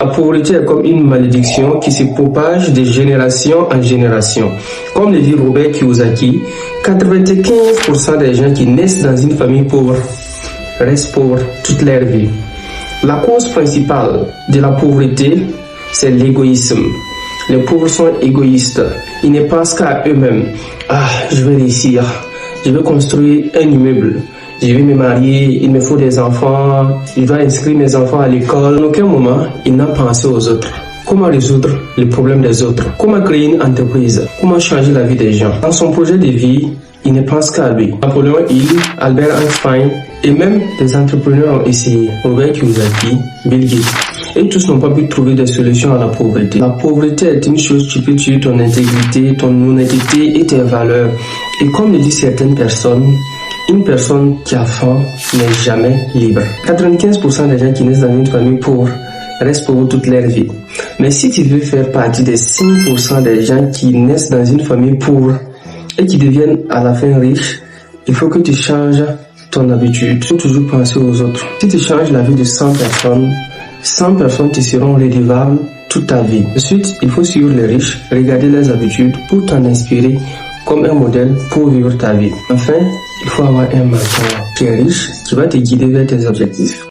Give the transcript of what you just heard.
pauvreté est comme une malédiction qui se propage de génération en génération. Comme le dit Robert Kiyosaki, 95% des gens qui naissent dans une famille pauvre restent pauvres toute leur vie. La cause principale de la pauvreté, c'est l'égoïsme. Les pauvres sont égoïstes. Ils ne pensent qu'à eux-mêmes. Ah, je vais réussir. Je vais construire un immeuble. Je vais me marier. Il me faut des enfants. Je dois inscrire mes enfants à l'école. En aucun moment, ils n'ont pensé aux autres. Comment résoudre les problèmes des autres? Comment créer une entreprise? Comment changer la vie des gens? Dans son projet de vie, il ne pense qu'à lui. Napoléon Hill, Albert Einstein et même des entrepreneurs ont essayé. Robert Kiyosaki, Bill Gates. Et tous n'ont pas pu trouver des solutions à la pauvreté. La pauvreté est une chose qui peut tuer ton intégrité, ton honnêteté et tes valeurs. Et comme le disent certaines personnes, une personne qui a faim n'est jamais libre. 95% des gens qui naissent dans une famille pauvre restent pauvres toute leur vie. Mais si tu veux faire partie des 5% des gens qui naissent dans une famille pauvre et qui deviennent à la fin riches, il faut que tu changes ton habitude. Il faut toujours penser aux autres. Si tu changes la vie de 100 personnes te seront redevables toute ta vie. Ensuite, il faut suivre les riches, regarder leurs habitudes pour t'en inspirer comme un modèle pour vivre ta vie. Enfin, il faut avoir un mentor qui est riche, qui va te guider vers tes objectifs.